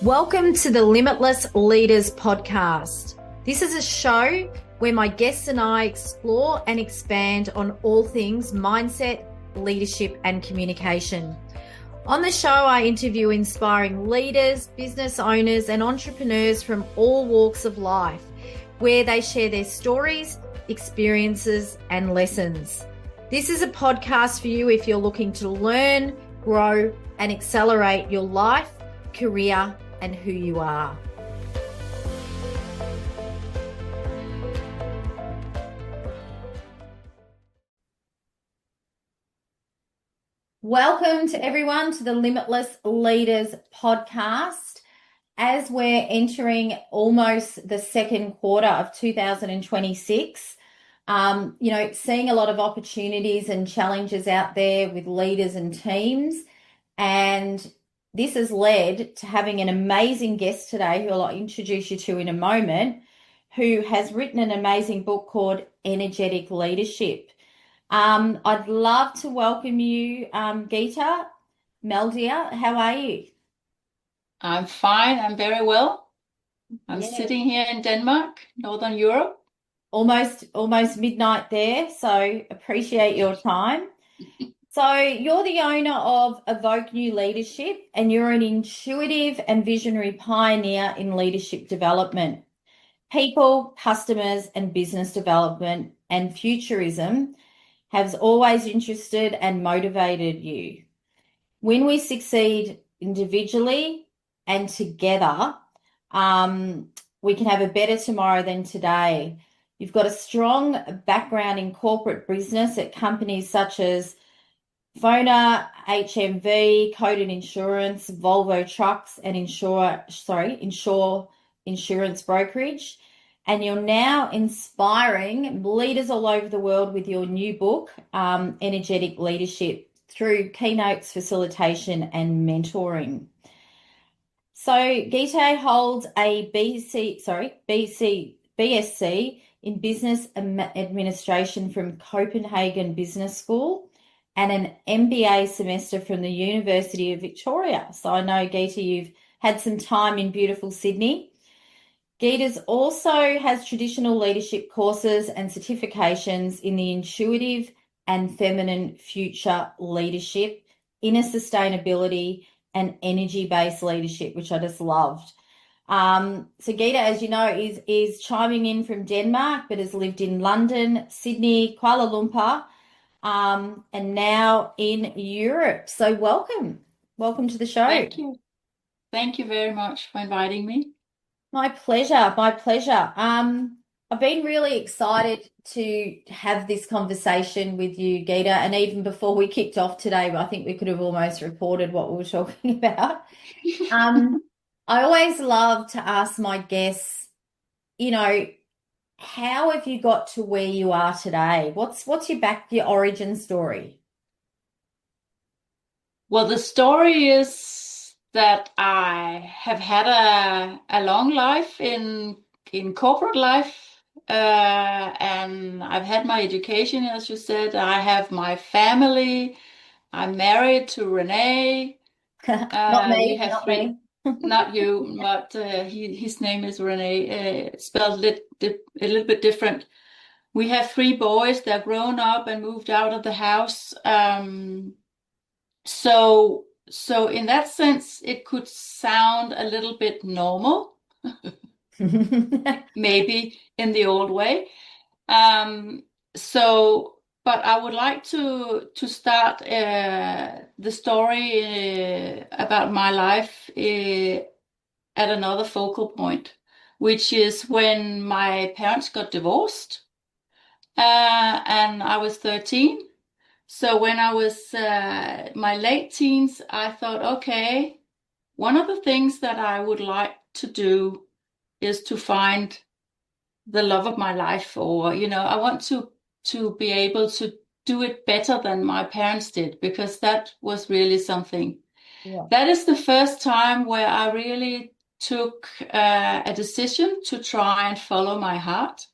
Welcome to the Limitless Leaders Podcast. This is a show where my guests and I explore and expand on all things mindset, leadership, and communication. On the show, I interview inspiring leaders, business owners, and entrepreneurs from all walks of life, where they share their stories, experiences, and lessons. This is a podcast for you if you're looking to learn, grow, and accelerate your life, career, and who you are. Welcome to everyone to the Limitless Leaders Podcast. As we're entering almost the second quarter of 2026, seeing a lot of opportunities and challenges out there with leaders and teams. And this has led to having an amazing guest today who I'll introduce you to in a moment, who has written an amazing book called Energetic Leadership. I'd love to welcome you, Gitte Madelaire. How are you? I'm fine. I'm very well. I'm sitting here in Denmark, Northern Europe. Almost midnight there, so appreciate your time. So you're the owner of Evoke New Leadership, and you're an intuitive and visionary pioneer in leadership development. People, customers, and business development and futurism has always interested and motivated you. When we succeed individually and together, we can have a better tomorrow than today. You've got a strong background in corporate business at companies such as Fona, HMV, Codan Insurance, Volvo Trucks, and Insure Insurance Brokerage. And you're now inspiring leaders all over the world with your new book, Energetic Leadership, through keynotes, facilitation, and mentoring. So Gitte holds a BSc in Business Administration from Copenhagen Business School and an MBA semester from the University of Victoria. So I know, Gitte, you've had some time in beautiful Sydney. Gitte also has traditional leadership courses and certifications in the intuitive and feminine future leadership, inner sustainability, and energy-based leadership, which I just loved. So Gitte, as you know, is chiming in from Denmark, but has lived in London, Sydney, Kuala Lumpur, and now in Europe. So welcome to the show. Thank you very much for inviting me. My pleasure. I've been really excited to have this conversation with you, Gitte, and even before we kicked off today, I think we could have almost recorded what we were talking about. I always love to ask my guests, how have you got to where you are today? What's your origin story? Well, the story is that I have had a long life in corporate life, and I've had my education, as you said. I have my family. I'm married to Renee. Not me. We have not three. Me. Not you, but his name is Renee, spelled a little bit different. We have 3 boys. They're grown up and moved out of the house. So in that sense, it could sound a little bit normal, maybe in the old way. But I would like to start the story about my life at another focal point, which is when my parents got divorced, and I was 13. So when I was my late teens, I thought, okay, one of the things that I would like to do is to find the love of my life, or I want to be able to do it better than my parents did, because that was really something. Yeah. That is the first time where I really took a decision to try and follow my heart.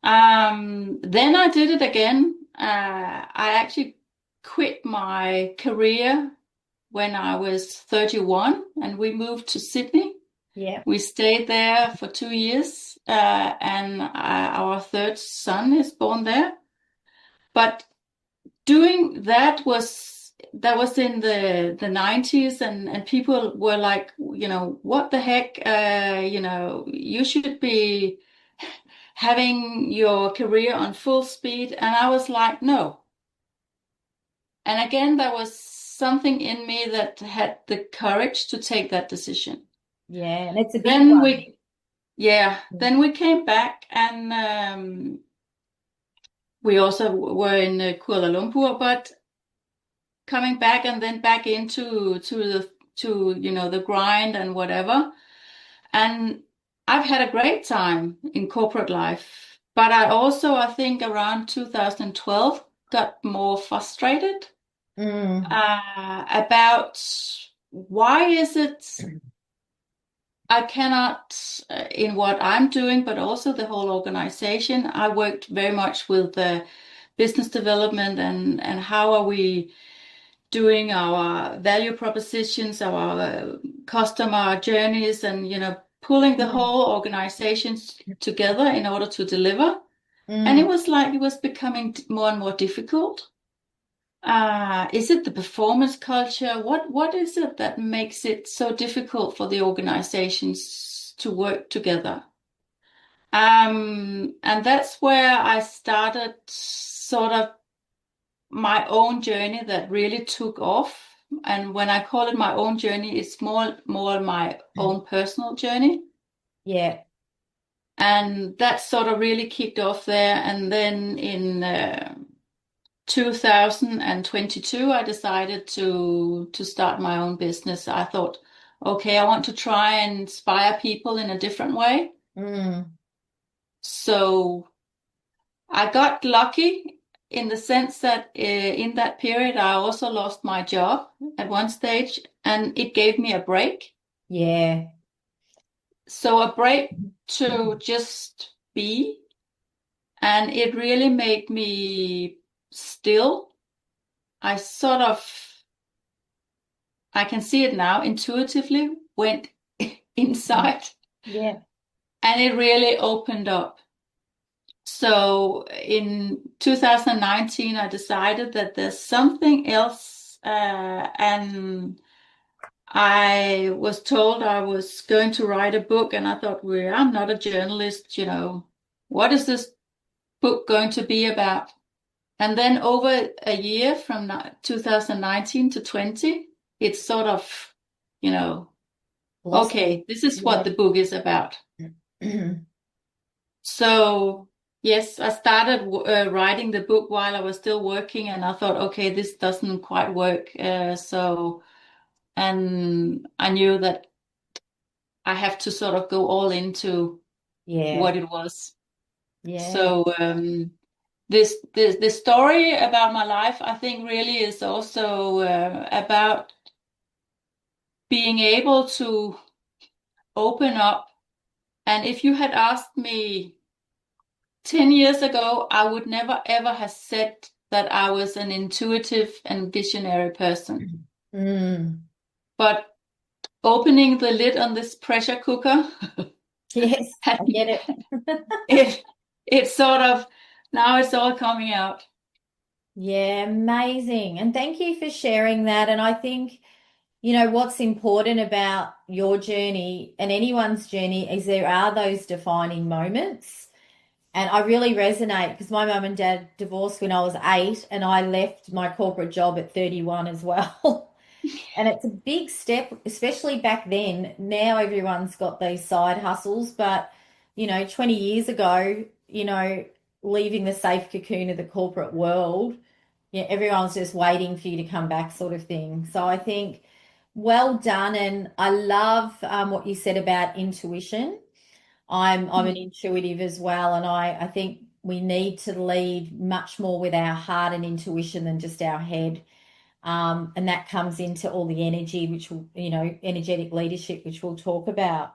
Then I did it again. I actually quit my career when I was 31, and we moved to Sydney. Yeah. We stayed there for 2 years, and our third son is born there. But doing that was in the 90s, and people were like, what the heck, you should be having your career on full speed. And I was like, no. And again, there was something in me that had the courage to take that decision. Yeah, and it's a big Then one. then we came back, and we also were in Kuala Lumpur, but coming back and then back into the grind and whatever. And I've had a great time in corporate life, but I think around 2012 got more frustrated about why is it I cannot, in what I'm doing, but also the whole organization. I worked very much with the business development, and how are we doing our value propositions, our customer journeys, and pulling the whole organizations together in order to deliver. And it was becoming more and more difficult. Is it the performance culture? What is it that makes it so difficult for the organizations to work together? And that's where I started sort of my own journey that really took off. And when I call it my own journey, it's more my own personal journey. Yeah. And that sort of really kicked off there. And then in 2022, I decided to start my own business. I thought, okay, I want to try and inspire people in a different way. So I got lucky in the sense that in that period, I also lost my job at one stage, and it gave me a break. Yeah. So a break to just be, and it really made me still. I can see it now, intuitively went inside. Yeah. And it really opened up. So in 2019, I decided that there's something else, and I was told I was going to write a book, and I thought, well, I'm not a journalist, what is this book going to be about? And then over a year from 2019 to 20, it's sort of, okay, this is what the book is about. So yes, I started writing the book while I was still working, and I thought, okay, this doesn't quite work. And I knew that I have to sort of go all into what it was. Yeah. So this story about my life, I think, really is also about being able to open up. And if you had asked me 10 years ago, I would never ever have said that I was an intuitive and visionary person. But opening the lid on this pressure cooker, yes, I get it it's sort of, now it's all coming out. Yeah, amazing. And thank you for sharing that. And I think, what's important about your journey and anyone's journey is there are those defining moments. And I really resonate because my mum and dad divorced when I was 8, and I left my corporate job at 31 as well. And it's a big step, especially back then. Now everyone's got these side hustles, but 20 years ago, leaving the safe cocoon of the corporate world, everyone's just waiting for you to come back, sort of thing. So I think well done, and I love what you said about intuition. I'm an intuitive as well, and I think we need to lead much more with our heart and intuition than just our head. And that comes into all the energy, which will, energetic leadership, which we'll talk about.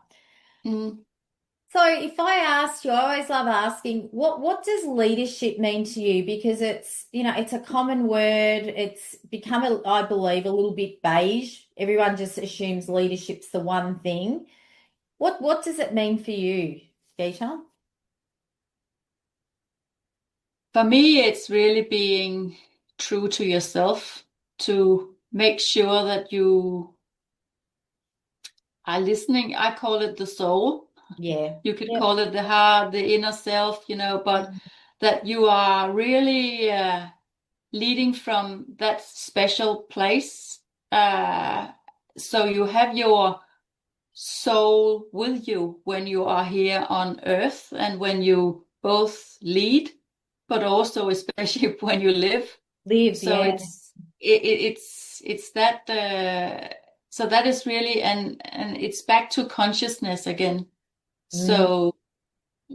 So if I asked you, I always love asking, what does leadership mean to you? Because it's, it's a common word. It's become, I believe, a little bit beige. Everyone just assumes leadership's the one thing. What does it mean for you, Gitte? For me, it's really being true to yourself, to make sure that you are listening. I call it the soul. Yeah. You could Yep. call it the heart, the inner self, but Mm. that you are really leading from that special place. Uh, so you have your soul with you when you are here on earth and when you both lead, but also especially when you live. Live, So yeah. it's that so that is really and it's back to consciousness again. Mm,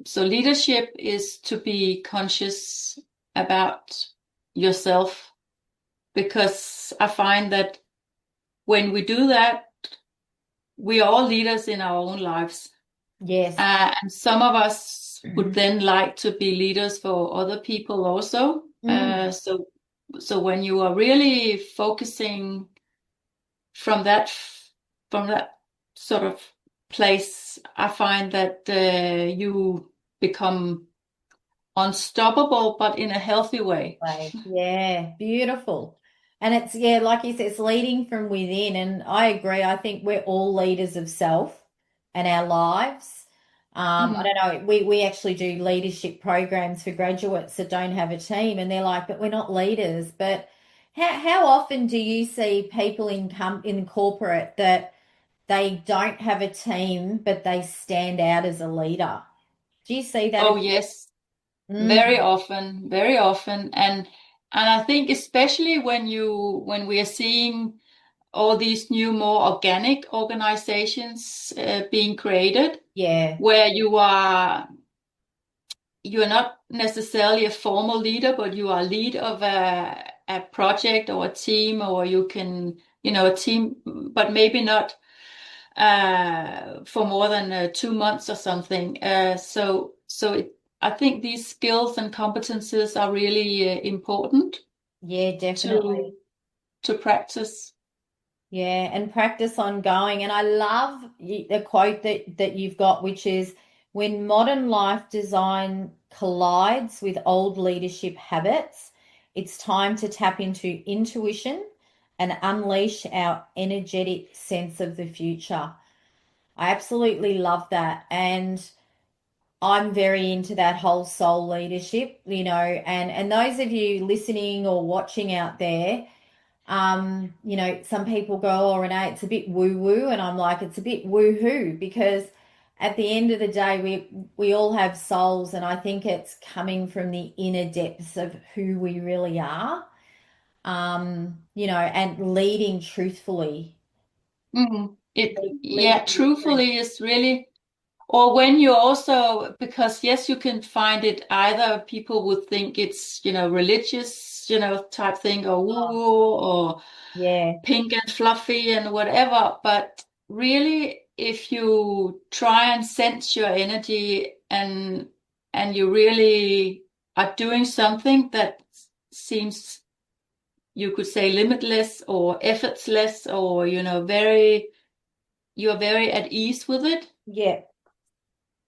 So leadership is to be conscious about yourself, because I find that when we do that, we are all leaders in our own lives. yes. And some of us would then like to be leaders for other people also. Mm, So when you are really focusing from that from that sort of place, I find that you become unstoppable, but in a healthy way. right. Yeah, beautiful. And it's, yeah, like you said, it's leading from within. And I agree. I think we're all leaders of self and our lives. I Mhm. don't know, we actually do leadership programs for graduates that don't have a team, and they're like, but we're not leaders. But how often do you see people in corporate that they don't have a team, but they stand out as a leader? Do you see that? Oh yes, Mm, very often, and I think especially when we are seeing all these new, more organic organizations being created, yeah, where you're not necessarily a formal leader, but you are lead of a project or a team, or you can, a team, but maybe not for more than 2 months or something. I think these skills and competences are really important yeah, to definitely. practice. Yeah, and practice ongoing. And I love the quote that you've got, which is when modern life design collides with old leadership habits, it's time to tap into intuition and unleash our energetic sense of the future. I absolutely love that. And I'm very into that whole soul leadership, and those of you listening or watching out there, some people go, oh, Renee, it's a bit woo woo. And I'm like, it's a bit woo hoo, because at the end of the day, we all have souls. And I think it's coming from the inner depths of who we really are, and leading truthfully. Yeah, Leading with truth. truthfully is really, or when you also, because yes, you can find it either people would think it's, religious, type thing, or Oh, woo, or yeah, pink and fluffy and whatever. But really, if you try and sense your energy and you really are doing something that seems, you could say, limitless or effortless, or you're very at ease with it, yeah,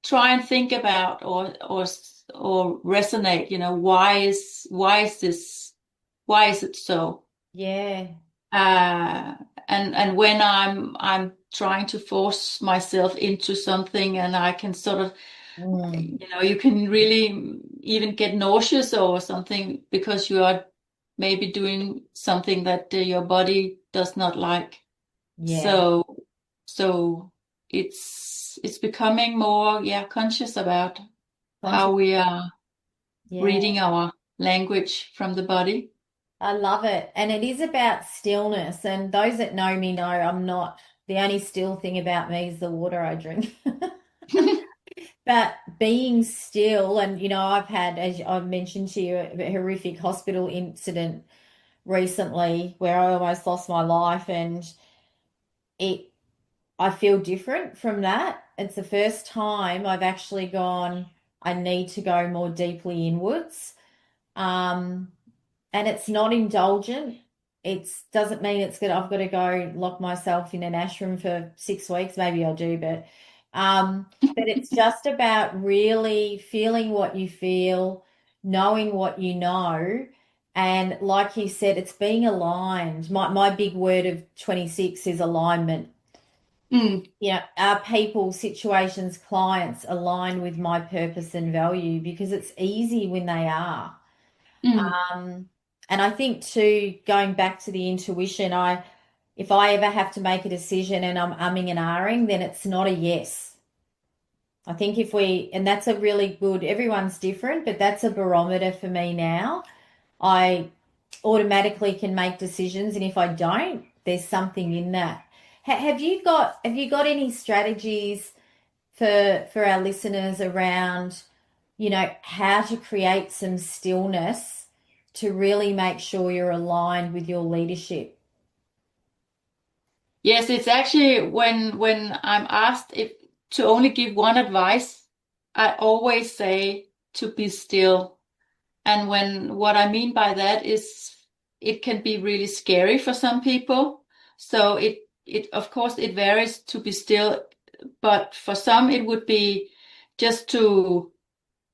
try and think about or resonate, why is it so? yeah. uh and when I'm trying to force myself into something, and I can sort of, Mm, you can really even get nauseous or something, because you are maybe doing something that your body does not like. yeah. So so it's becoming more, yeah, conscious about Conscious. how we are Yeah. reading our language from the body. I love it. And it is about stillness. And those that know me know I'm not, the only still thing about me is the water I drink. But being still, and I've had, as I've mentioned to you, a horrific hospital incident recently where I almost lost my life, and it I feel different from that. it's the first time I've actually gone, I need to go more deeply inwards. Um, and it's not indulgent. It doesn't mean it's good. I've got to go lock myself in an ashram for 6 weeks. Maybe I'll do, but it's just about really feeling what you feel, knowing what you know. And like you said, it's being aligned. My big word of 26 is alignment. Mm, Are people, situations, clients aligned with my purpose and value? Because it's easy when they are. mm. Um, and I think too, going back to the intuition, if I ever have to make a decision and I'm umming and ahhing, then it's not a yes. I think and that's a really good, everyone's different, but that's a barometer for me now. I automatically can make decisions, and if I don't, there's something in that. Have you got any strategies for our listeners around, how to create some stillness to really make sure you're aligned with your leadership? Yes, it's actually when I'm asked if to only give one advice, I always say to be still. And when what I mean by that is it can be really scary for some people. So it of course it varies to be still, but for some it would be just to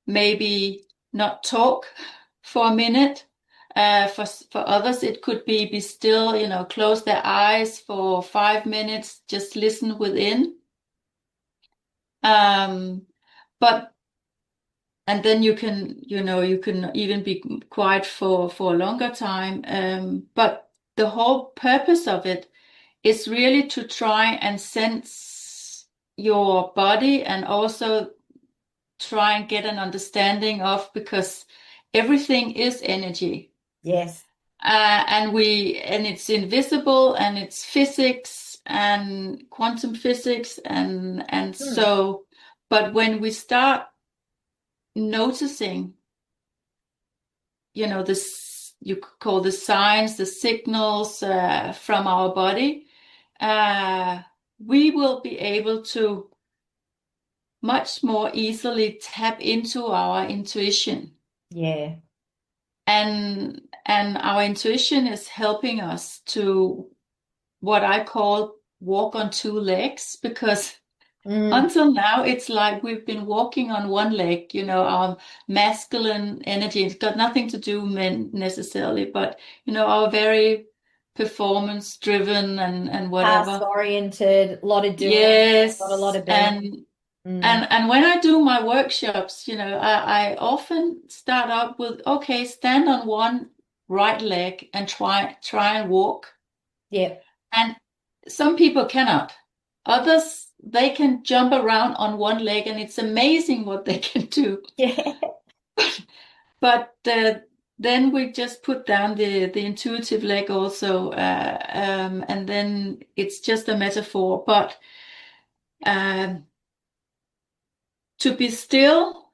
maybe not talk for a minute. For others, it could be still, close their eyes for 5 minutes, just listen within. Um, but and then you can even be quiet for a longer time. But the whole purpose of it is really to try and sense your body and also try and get an understanding of because everything is energy. Yes. And it's invisible and it's physics and quantum physics and Hmm. so but when we start noticing, this you could call the signs, the signals from our body, uh, we will be able to much more easily tap into our intuition. Yeah. And our intuition is helping us to what I call walk on two legs because Mm. until now it's like we've been walking on one leg, our masculine energy. It's got nothing to do with men necessarily, but our very performance driven and Task whatever. oriented, a lot of doing, got a lot Yes. of being. And Mm. and when I do my workshops, I often start up with, okay, stand on one right leg and try and walk. Yeah. And some people cannot. Others, they can jump around on one leg, and it's amazing what they can do. Yeah. But then we just put down the intuitive leg also, and then it's just a metaphor. But um, to be still,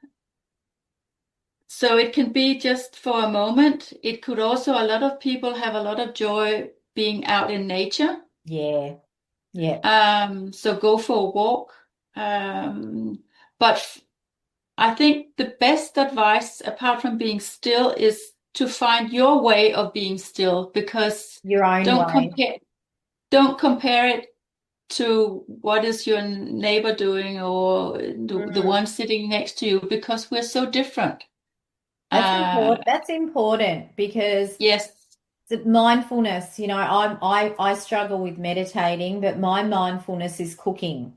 so it can be just for a moment. It could also, a lot of people have a lot of joy being out in nature. Yeah. Yeah. So go for a walk. Um, but I think the best advice, apart from being still, is to find your way of being still because Your own don't way. compare don't compare it to what is your neighbor doing or the Mm. one sitting next to you because we're so different. That's Uh, important. That's important because yes. the mindfulness, I struggle with meditating, but my mindfulness is cooking.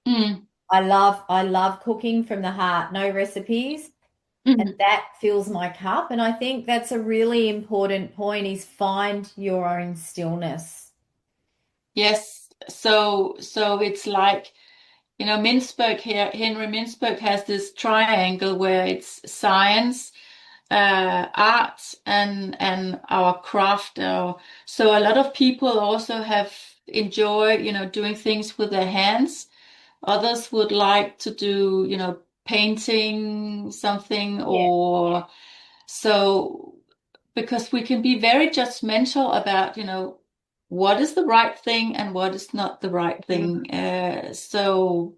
Mm, I love cooking from the heart, no recipes, and mm, that fills my cup. And I think that's a really important point is find your own stillness. yes. So it's like, Mintzberg here, Henry Mintzberg has this triangle where it's science, art and our craft. So a lot of people also have enjoy, doing things with their hands. Others would like to do, painting something Yeah. or so because we can be very judgmental about, what is the right thing and what is not the right Mm. thing. So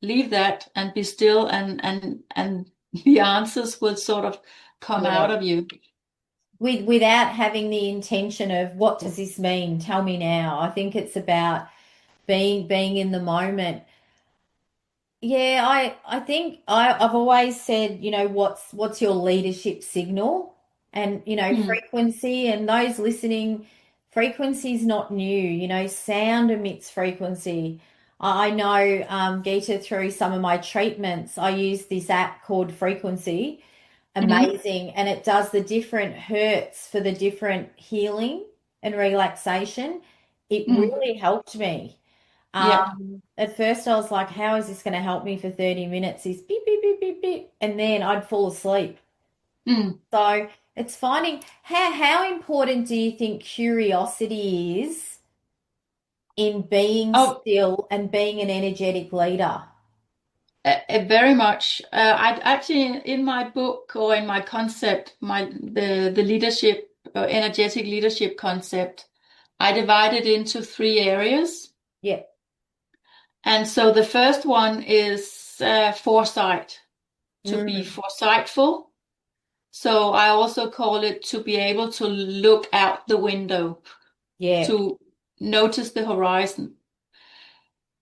leave that and be still, and the answers will sort of come Yeah. out of you. Without having the intention of what does this mean? Tell me now. I think it's about being in the moment. Yeah, I think I've always said, what's your leadership signal? And, Mm, frequency, and those listening, frequency is not new. Sound emits frequency. I know, Geeta, through some of my treatments, I use this app called Frequency. hmm. Amazing. And it does the different hertz for the different healing and relaxation. It Mm, really helped me. yeah. At first I was like, how is this going to help me for 30 minutes? Is beep, beep, beep, beep, beep. And then I'd fall asleep. Mm. So it's finding how important do you think curiosity is in being Oh, still and being an energetic leader? very much. I'd actually, in my book or in my concept, the leadership, energetic leadership concept, I divide it into three areas. Yeah. And so the first one is foresight, to be Mm, foresightful. So I also call it to be able to look out the window, yeah. to notice the horizon.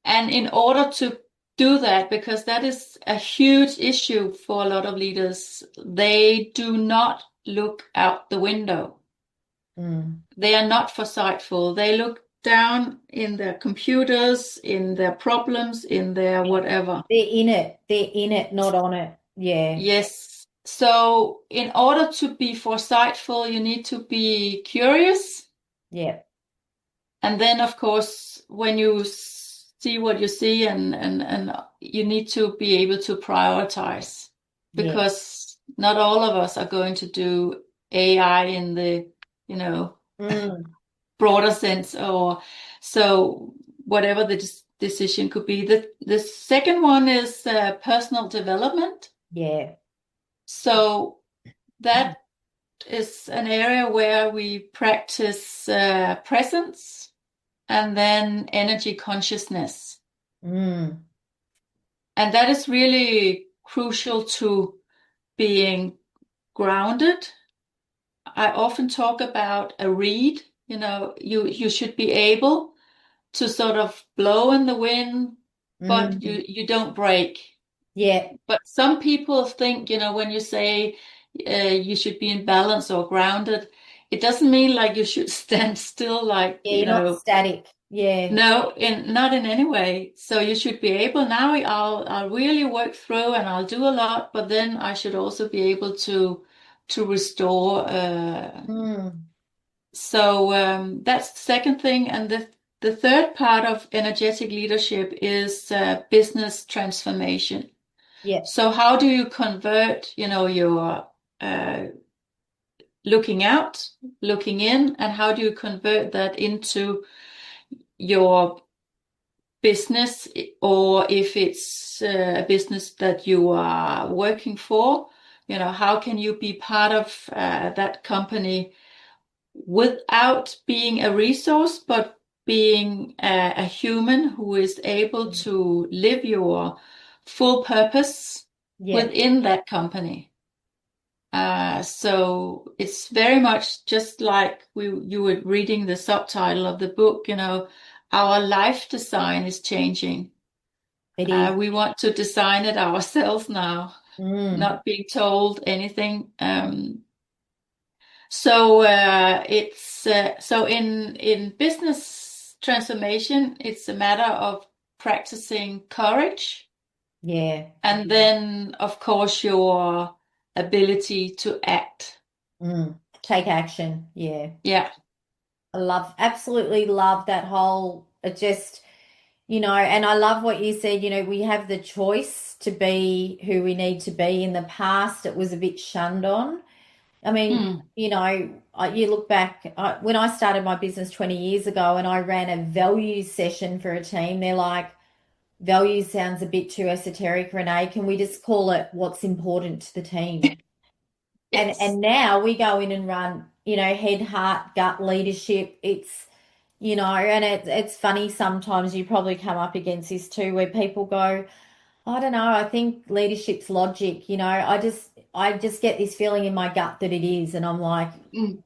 And in order to do that, because that is a huge issue for a lot of leaders, they do not look out the window. Mm. They are not foresightful. They look down in their computers, in their problems, in their whatever. They're in it. They're in it, not on it. Yeah. Yes. So in order to be foresightful, you need to be curious. Yeah. And then, of course, when you see what you see, and you need to be able to prioritize, Yeah. because not all of us are going to do AI in the, you know, Mm. broader sense, or so whatever the decision could be. The second one is personal development. Yeah. So that is an area where we practice presence and then energy consciousness. Mm. And that is really crucial to being grounded. I often talk about a reed. You should be able to sort of blow in the wind, but Mm. you don't break. Yeah. But some people think, when you say you should be in balance or grounded, it doesn't mean like you should stand still, like, Yeah, you're not static. Yeah. no, not in any way. So you should be able, now I'll really work through and I'll do a lot, but then I should also be able to restore. Mm. So that's the second thing. And the third part of energetic leadership is business transformation. Yeah. So how do you convert, your uh, looking out, looking in, and how do you convert that into your business, or if it's a business that you are working for, how can you be part of that company without being a resource, but being a human who is able to live your full purpose Yeah. within that company. So it's very much just like you were reading the subtitle of the book, our life design is changing. It is. We want to design it ourselves now, Mm. not being told anything. So in business transformation, it's a matter of practicing courage, Yeah. and then of course your ability to act. Mm. Take action. Yeah. Yeah. Absolutely love that whole, it just, and I love what you said, we have the choice to be who we need to be. In the past, it was a bit shunned on. I mean, Mm. you look back, when I started my business 20 years ago and I ran a values session for a team, they're like, values sounds a bit too esoteric, Renee. Can we just call it what's important to the team? And Yes. and now we go in and run, head, heart, gut leadership. It's, and it's funny sometimes you probably come up against this too, where people go, I don't know. I think leadership's logic, I just get this feeling in my gut that it is, and I'm like, Mm.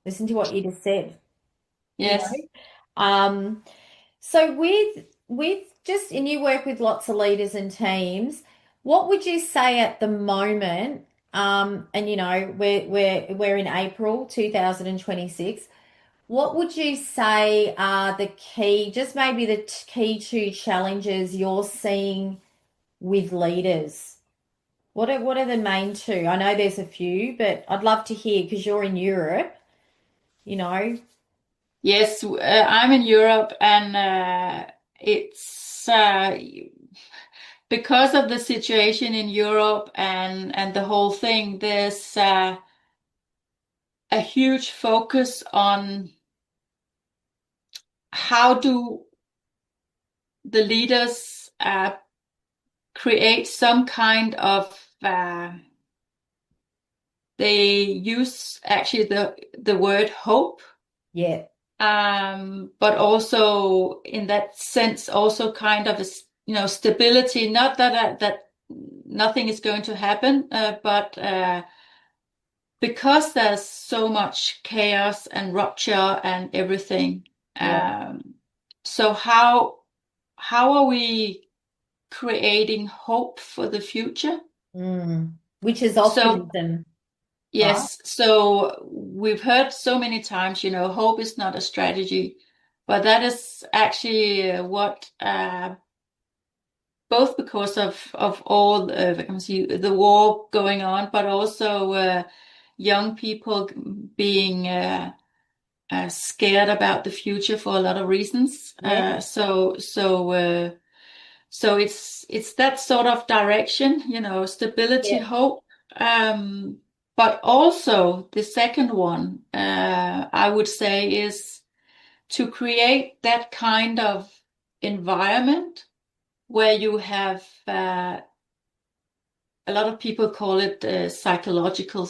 listen to what you just said, you know. Yes. Um, so with just and you work with lots of leaders and teams, what would you say at the moment? And we're in April 2026. What would you say are the key, just maybe the key two challenges you're seeing with leaders? What are the main two? I know there's a few, but I'd love to hear because you're in Europe, you know. Yes, I'm in Europe, and it's because of the situation in Europe and the whole thing. There's a huge focus on how do the leaders create some kind of they use actually the word hope, Yeah, but also in that sense also kind of stability. Not that nothing is going to happen, but because there's so much chaos and rupture and everything. yeah. So how are we creating hope for the future? Which is So optimism, right? yes, so we've heard so many times, hope is not a strategy, but that is actually what both because of all the war going on, but also young people being scared about the future for a lot of reasons. Yeah, So it's that sort of direction, stability, yeah, hope. But also the second one, I would say, is to create that kind of environment where you have a lot of people call it psychological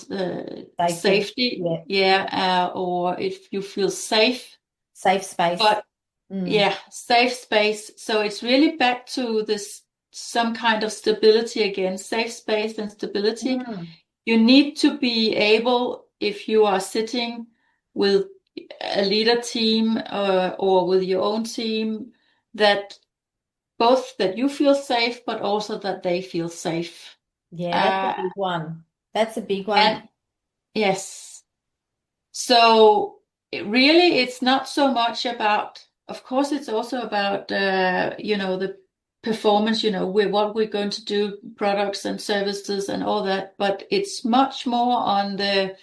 safety. safety, Yeah, yeah, or if you feel safe, safe space. but Mm, yeah, safe space. So it's really back to this some kind of stability again, safe space and stability. mm, You need to be able, if you are sitting with a leader team or with your own team, that both that you feel safe, but also that they feel safe. yeah, that's a Uh, big one. That's a big one. and yes, so it's not so much about, of course, it's also about, the performance, what we're going to do, products and services and all that, but it's much more on the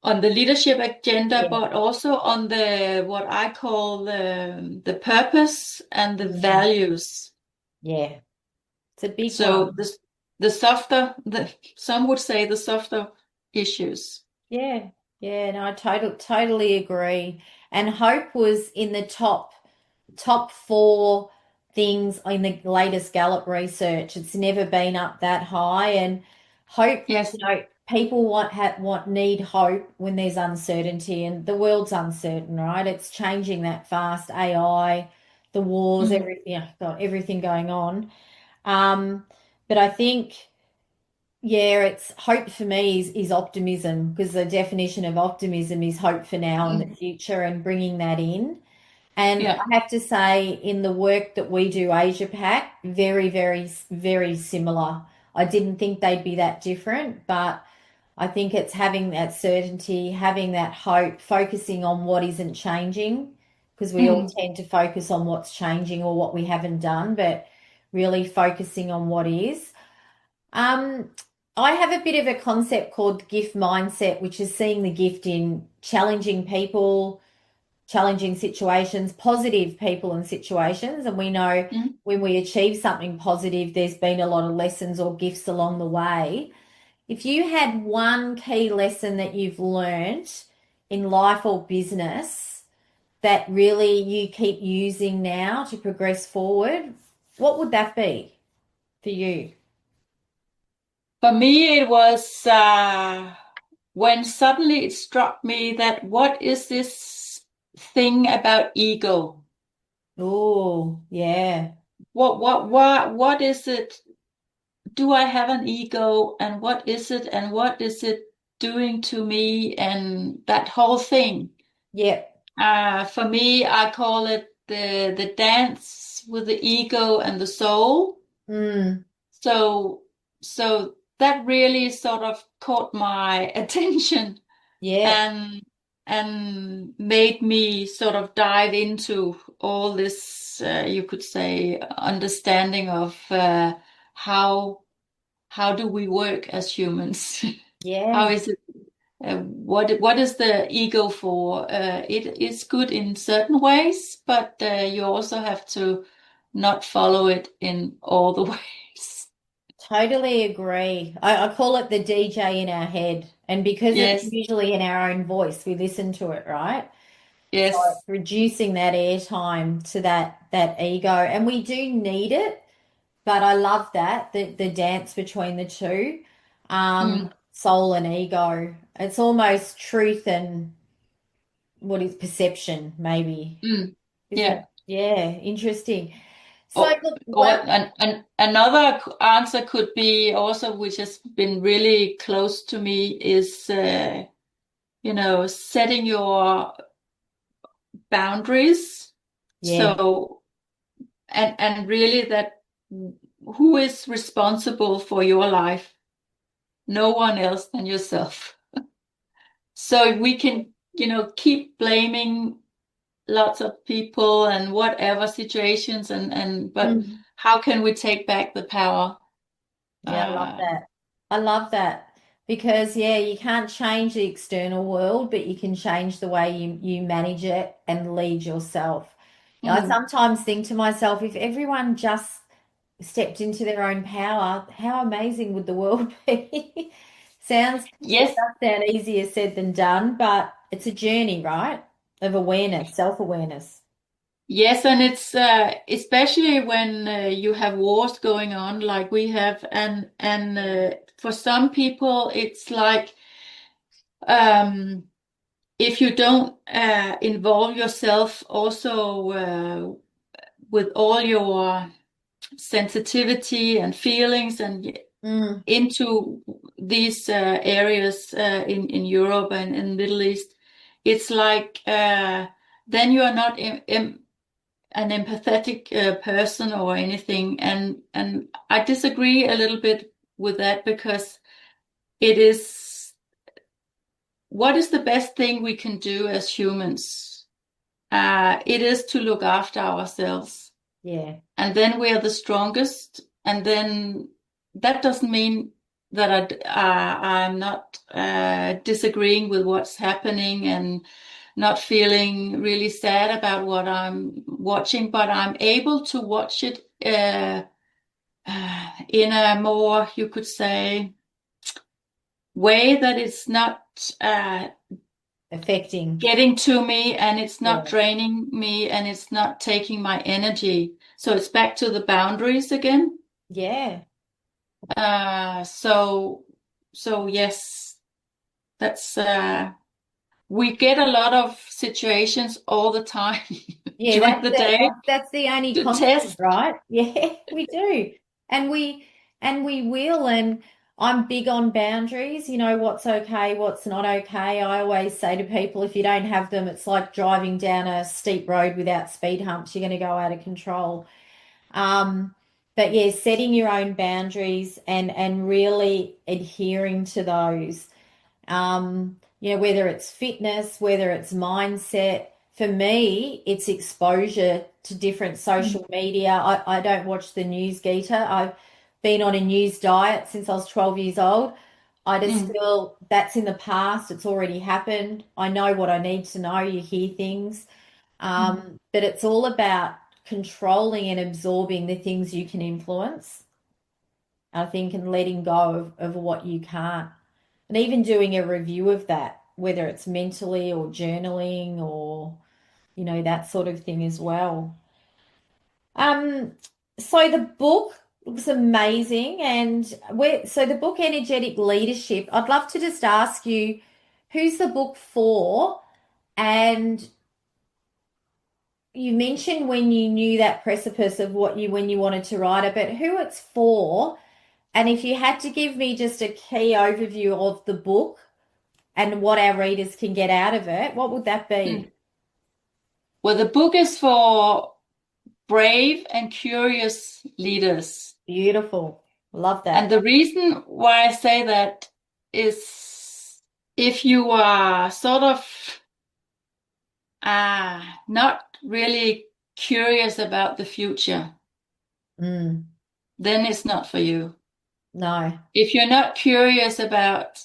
leadership agenda, Yeah, but also on what I call the purpose and the mm, values. yeah, it's a big So one. the softer, some would say the softer issues. Yeah, yeah, no, I totally agree. And hope was in the top four things in the latest Gallup research. It's never been up that high. And hope, Yes. people need hope when there's uncertainty, and the world's uncertain, right? It's changing that fast. AI, the wars, Mm, everything, yeah, got everything going on. Um, but I think. Yeah, it's hope for me is optimism, because the definition of optimism is hope for now and the mm, future, and bringing that in. And yeah. I have to say, in the work that we do, Asia Pac, very, very, very similar. I didn't think they'd be that different, but I think it's having that certainty, having that hope, focusing on what isn't changing, because we all Mm, tend to focus on what's changing or what we haven't done, but really focusing on what is. Um, I have a bit of a concept called gift mindset, which is seeing the gift in challenging people, challenging situations, positive people and situations. And we know mm. when we achieve something positive, there's been a lot of lessons or gifts along the way. If you had one key lesson that you've learned in life or business that really you keep using now to progress forward, what would that be for you? For me, it was when suddenly it struck me that what is this thing about ego? Oh, yeah. what is it? Do I have an ego, and what is it, and what is it doing to me, and that whole thing. Yep. For me, I call it the dance with the ego and the soul. Mm. So so that really sort of caught my attention Yep. and made me sort of dive into all this, you could say, understanding of how do we work as humans? How Yeah. is it? What is the ego for? It is good in certain ways, but you also have to not follow it in all the ways. Totally agree. I call it the DJ in our head. And because it's Yes, usually in our own voice, we listen to it, right? So it's yes, reducing that airtime to that ego. And we do need it, but I love that, the dance between the two, mm, soul and ego. It's almost truth and what is perception, maybe, mm, isn't it? yeah. Yeah, interesting. So Or, look, or well, another answer could be also, which has been really close to me, is setting your boundaries. yeah, So and really that who is responsible for your life? No one else than yourself. So we can, keep blaming lots of people and whatever situations but mm, how can we take back the power? yeah, I love Uh, that. I love that because yeah, you can't change the external world, but you can change the way you manage it and lead yourself. I mm, sometimes think to myself, if everyone just stepped into their own power, how amazing would the world be? Sounds It yes, does sound easier said than done, but it's a journey, right? Of awareness, self-awareness. yes, and it's especially when you have wars going on like we have, and for some people it's like um, if you don't involve yourself also with all your sensitivity and feelings and Mm, into these areas in Europe and in Middle East, it's like then you are not an empathetic person or anything, and I disagree a little bit with that because it is what is the best thing we can do as humans? It is to look after ourselves, yeah. and then we are the strongest. And then that doesn't mean that I'm not disagreeing with what's happening and not feeling really sad about what I'm watching, but I'm able to watch it in a more, you could say, way that it's not Affecting. getting to me and it's not Yeah. draining me and it's not taking my energy. So it's back to the boundaries again. Yeah. Uh, so so yes, that's we get a lot of situations all the time Yeah, during the day that's the only to constant, test. right? Yeah, we do. And we will, and I'm big on boundaries, what's okay, what's not okay. I always say to people, if you don't have them, it's like driving down a steep road without speed humps, you're going to go out of control. Um, but yeah, setting your own boundaries and really adhering to those. Whether it's fitness, whether it's mindset. For me, it's exposure to different Mm, social media. I don't watch the news, Gitte. I've been on a news diet since I was 12 years old. I just mm, feel that's in the past. It's already happened. I know what I need to know. You hear things. mm. But it's all about controlling and absorbing the things you can influence, I think, and letting go of what you can't. And even doing a review of that, whether it's mentally or journaling or, that sort of thing as well. Um, so the book looks amazing. And so the book Energetic Leadership, I'd love to just ask you, who's the book for? And you mentioned when you knew that precipice of when you wanted to write it, but who it's for, and if you had to give me just a key overview of the book and what our readers can get out of it, what would that Mm. be? Well, the book is for brave and curious leaders. Beautiful. Love And that. the reason why I say that is if you are sort of not really curious about the future, Mm, then it's not for you. no. If you're not curious about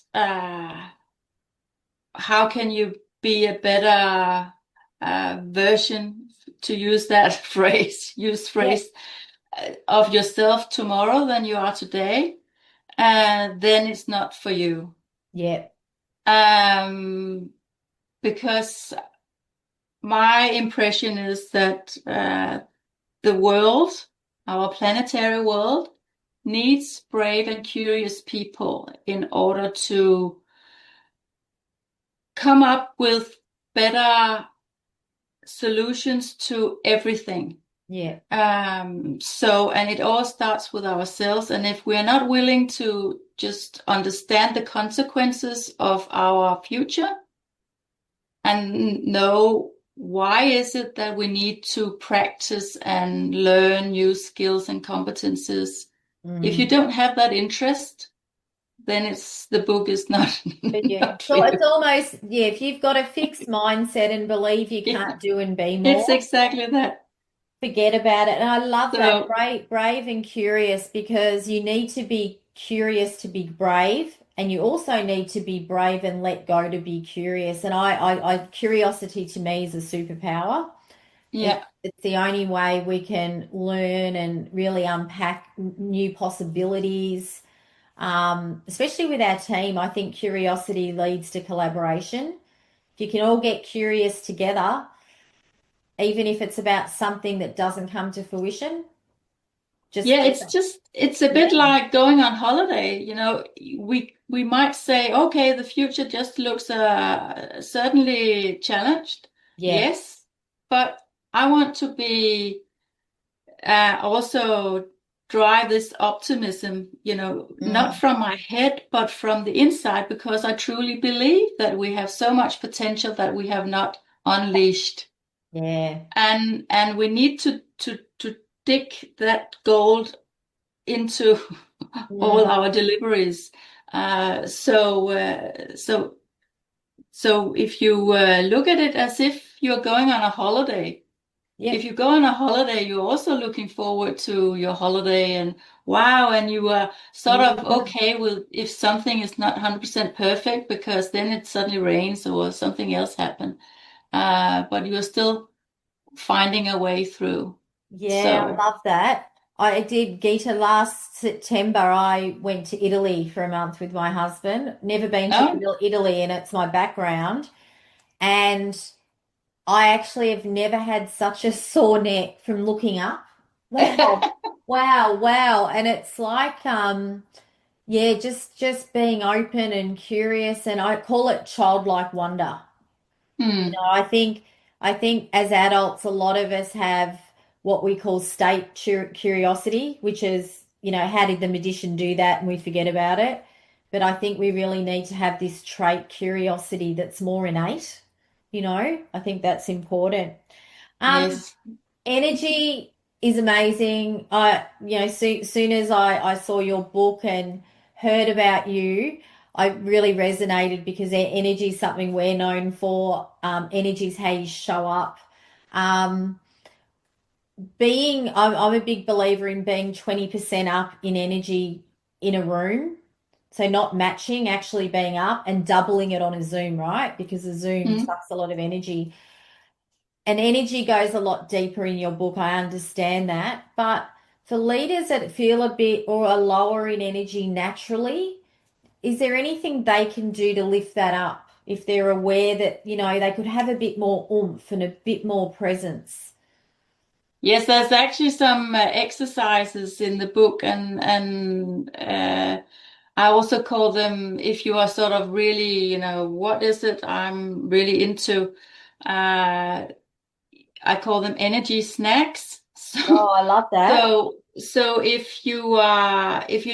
how can you be a better version, to use that Yeah. phrase, of yourself tomorrow than you are today, then it's not for you. Yeah. Um, because my impression is that the world, our planetary world, needs brave and curious people in order to come up with better solutions to everything. Yeah. And it all starts with ourselves. And if we're not willing to just understand the consequences of our future and know why is it that we need to practice and learn new skills and competences, if you Mm. don't have that interest, then the book is not, For you. not for So it's you. almost, yeah, if you've got a fixed mindset and believe you can't do and be It's more, exactly that. forget about it. And I love that, So, brave and curious, because you need to be curious to be brave, and you also need to be brave and let go to be curious. And curiosity to me is a superpower. yeah. It's the only way we can learn and really unpack new possibilities. Especially with our team, I think curiosity leads to collaboration. If you can all get curious together, even if it's about something that doesn't come to fruition, just Yeah, do it. it's a bit Yeah. like going on holiday. We might say, okay, the future just looks certainly challenged. Yeah. Yes, but I want to be also drive this optimism, not Mm, from my head, but from the inside, because I truly believe that we have so much potential that we have not unleashed. yeah. And we need to dig that gold into all Mm, our deliveries. Uh, so uh, so so if you look at it as if you're going on a holiday, if yep. you go on a holiday, you're also looking forward to your holiday and wow, and you are sort of Yeah. okay with if something is not 100% perfect because then it suddenly rains or something else happened. But you're still finding a way through. Yeah, I So, love that. I did Gita last September. I went to Italy for a month with my husband. Never been to no. Italy, and it's my background. And I actually have never had such a sore neck from looking up. Wow, wow, wow. And it's like, yeah, just being open and curious, and I call it childlike wonder. You Hmm. know, I think as adults, a lot of us have what we call curiosity, which is, how did the magician do that? And we forget about it. But I think we really need to have this trait curiosity that's more innate. I think that's important. Um, Yes. Energy is amazing. Soon as I saw your book and heard about you, I really resonated because energy is something we're known for. Energy is how you show up. Um, I'm a big believer in being 20% up in energy in a room. So not matching, actually being up and doubling it on a Zoom, right? Because a Zoom Hmm. sucks a lot of energy. And energy goes a lot deeper in your book. I understand that. But for leaders that feel a bit or are lower in energy naturally, is there anything they can do to lift that up if they're aware that, they could have a bit more oomph and a bit more presence? Yes, there's actually some exercises in the book, and I also call them if you are sort of really, what is it I'm really into? Uh, I call them energy snacks. Oh, I love that. So if you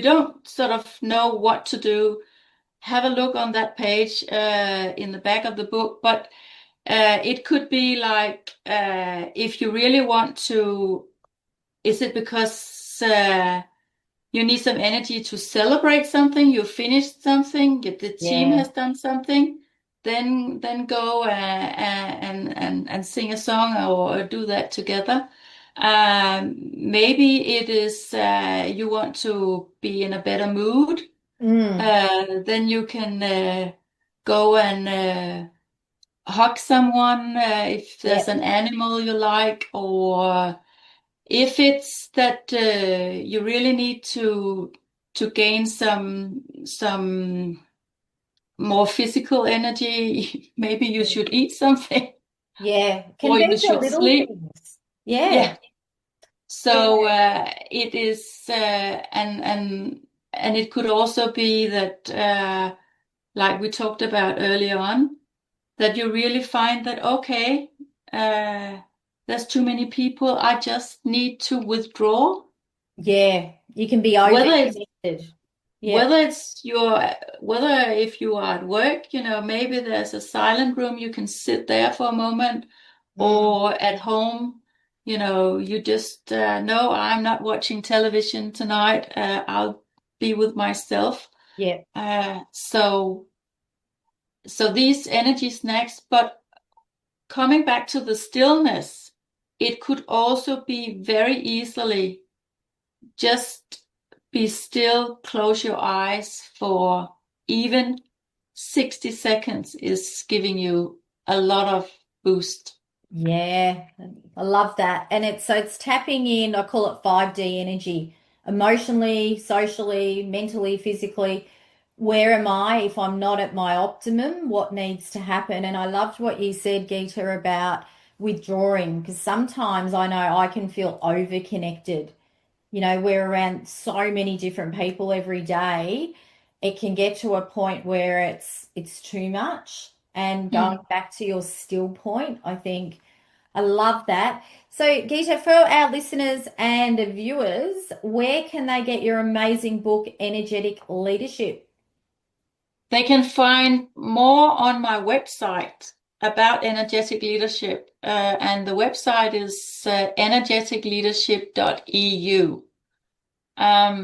don't sort of know what to do, have a look on that page in the back of the book. But it could be like if you really want to, is it because you need some energy to celebrate something, you finished something, the team Yeah. has done something, then go and sing a song or do that together. Maybe it is you want to be in a better mood. Mm, Then you can go and hug someone if there's yep. an animal you like, or if it's that you really need to gain some more physical energy, maybe you should eat something Yeah. Can or be you the should little sleep. things. Yeah. Yeah. So it is, and it could also be that, like we talked about earlier on, that you really find that okay, uh, there's too many people. I just need to withdraw. Yeah. You can be Whether it's overconnected. Yep. whether it's your whether if you are at work, maybe there's a silent room you can sit there for a moment, Mm, or at home, you just no, I'm not watching television tonight. I'll be with myself. yep. So these energy snacks, but coming back to the stillness, it could also be very easily just be still, close your eyes for even 60 seconds is giving you a lot of boost. Yeah, I love that. And it's tapping in, I call it 5D energy, emotionally, socially, mentally, physically. Where am I if I'm not at my optimum? What needs to happen? And I loved what you said, Geeta, about withdrawing, because sometimes I know I can feel overconnected. We're around so many different people every day. It can get to a point where it's too much. And going Mm. back to your still point, I think I love that. So, Geeta, for our listeners and the viewers, where can they get your amazing book, Energetic Leadership? They can find more on my website about energetic leadership, and the website is energeticleadership.eu.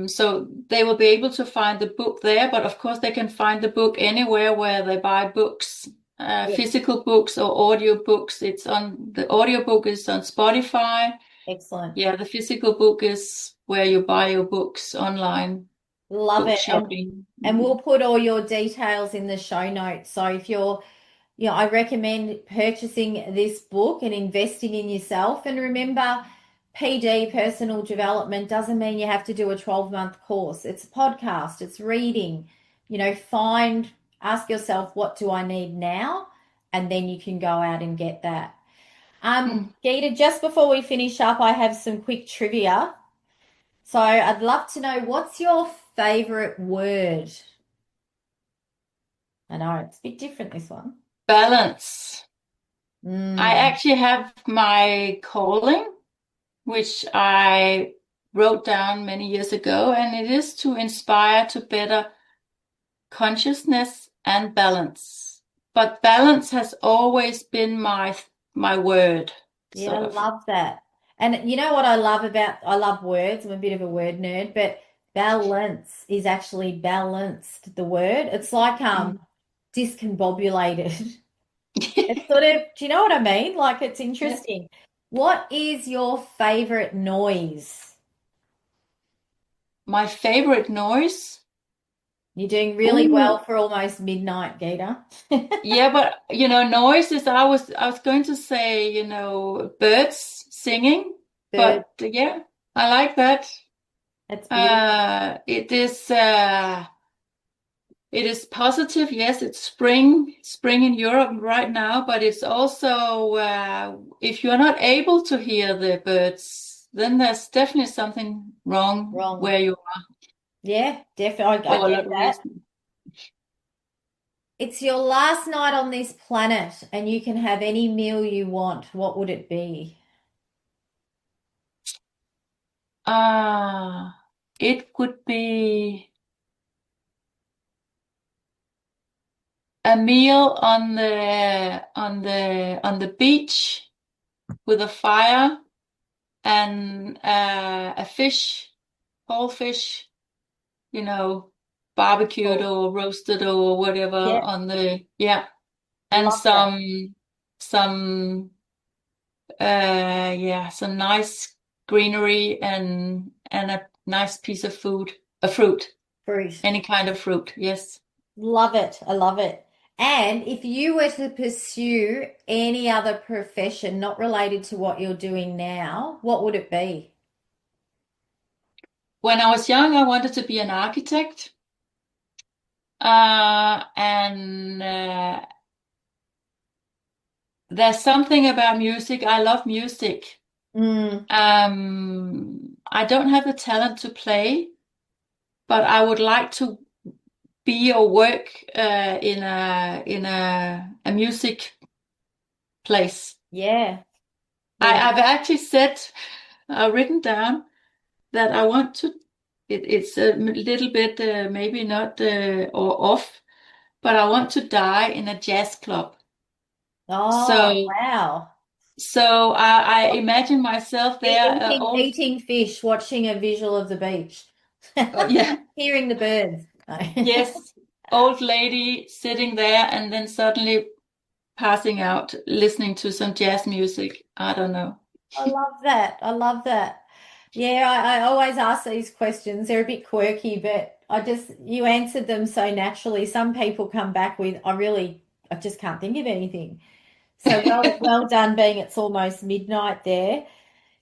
So they will be able to find the book there, but of course they can find the book anywhere where they buy books, Yeah, physical books or audio books. The audio book is on Spotify. excellent. Yeah, the physical book is where you buy your books online, Love book it. And shopping. and Mhm. we'll put all your details in the show notes. So if I recommend purchasing this book and investing in yourself. And remember, PD, personal development, doesn't mean you have to do a 12-month course. It's a podcast, it's reading. Ask yourself, what do I need now? And then you can go out and get that. Mm. Geeta, just before we finish up, I have some quick trivia. So I'd love to know, what's your favorite word? I know it's a bit different, this one. Balance. I Mm, actually have my calling, which I wrote down many years ago, and it is to inspire to better consciousness and balance. But balance has always been my word, yeah, I sort of. love that. And you know what I love words. I'm a bit of a word nerd, but balance is actually balanced, the word. It's like Mm. discombobulated. It's sort of, do you know what I mean? Like, it's Yeah. interesting. What is your favorite noise? My favorite noise. You're doing really well Ooh, for almost midnight, Geeta. yeah, but noise is, I was going to say, birds singing, Bird, but yeah, I like that. that's beautiful. It is positive. Yes, it's spring in Europe right now, but it's also if you're not able to hear the birds, then there's definitely something wrong Wrong. where you Yeah, definitely. I for a get lot of that. reasons. It's your last night on this planet and you can have any meal you want. What would it be? It would be a meal on the beach with a fire and a fish, whole fish, barbecued Oh, or roasted or whatever yeah, and love that. some some nice greenery and a nice piece of fruit, Fruit. any kind of fruit. Yes. Love it. I love it. And if you were to pursue any other profession not related to what you're doing now, what would it be? When I was young, I wanted to be an architect. And there's something about music. I love music. Mm, I don't have the talent to play, but I would like to be or work in a music place. yeah. Yeah. I've actually written down that I want to. It's a little bit maybe not or off, but I want to die in a jazz club. Oh, So wow. so I imagine myself there, old. Eating fish, watching a visual of the beach, Oh, yeah. hearing the birds. Yes, old lady sitting there and then suddenly passing out, listening to some jazz music. I don't know. I love that. I love that. Yeah, I always ask these questions. They're a bit quirky, but you answered them so naturally. Some people come back with, I just can't think of anything. So well done being it's almost midnight there.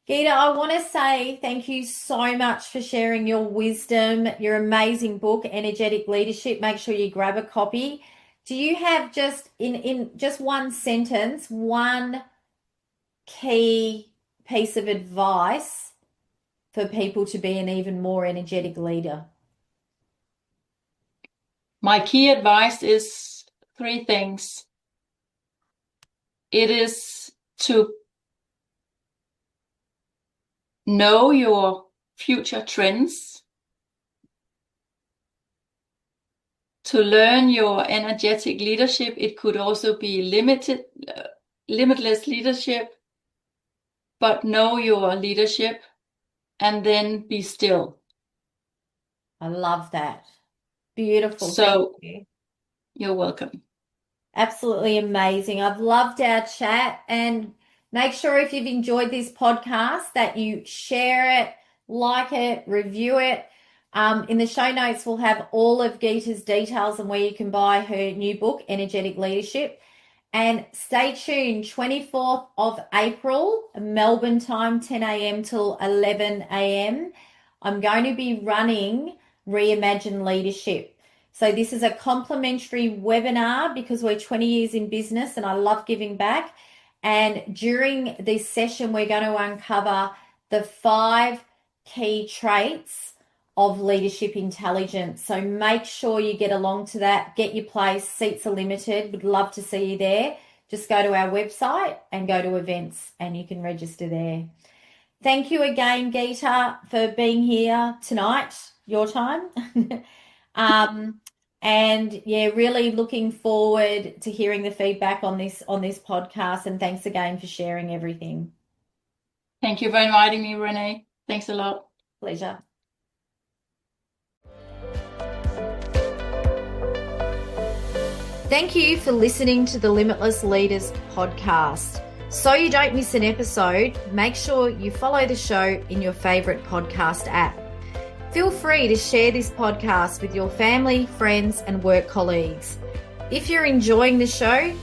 Gitte, I want to say thank you so much for sharing your wisdom, your amazing book, Energetic Leadership. Make sure you grab a copy. Do you have just in just one sentence, one key piece of advice for people to be an even more energetic leader? My key advice is three things. It is to know your future trends, to learn your energetic leadership. It could also be limitless leadership, but know your leadership and then be still. I love that. Beautiful. Thank So you. you're welcome. Absolutely amazing. I've loved our chat, and make sure if you've enjoyed this podcast that you share it, like it, review it. In the show notes, we'll have all of Gita's details on where you can buy her new book, Energetic Leadership. And stay tuned, 24th of April, Melbourne time, 10 a.m. till 11 a.m. I'm going to be running Reimagine Leadership. So this is a complimentary webinar because we're 20 years in business and I love giving back. And during this session, we're going to uncover the 5 key traits of leadership intelligence. So make sure you get along to that. Get your place. Seats are limited. Would love to see you there. Just go to our website and go to events and you can register there. Thank you again, Gitte, for being here tonight, your time. And yeah, really looking forward to hearing the feedback on this podcast. And thanks again for sharing everything. Thank you for inviting me, Renee. Thanks a lot. Pleasure. Thank you for listening to the Limitless Leaders Podcast. So you don't miss an episode, make sure you follow the show in your favorite podcast app. Feel free to share this podcast with your family, friends, and work colleagues. If you're enjoying the show,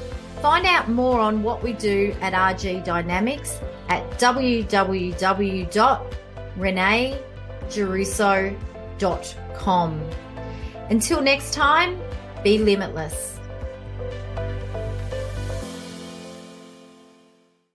find out more on what we do at RG Dynamics at www.reneegiarrusso.com. Until next time, be limitless.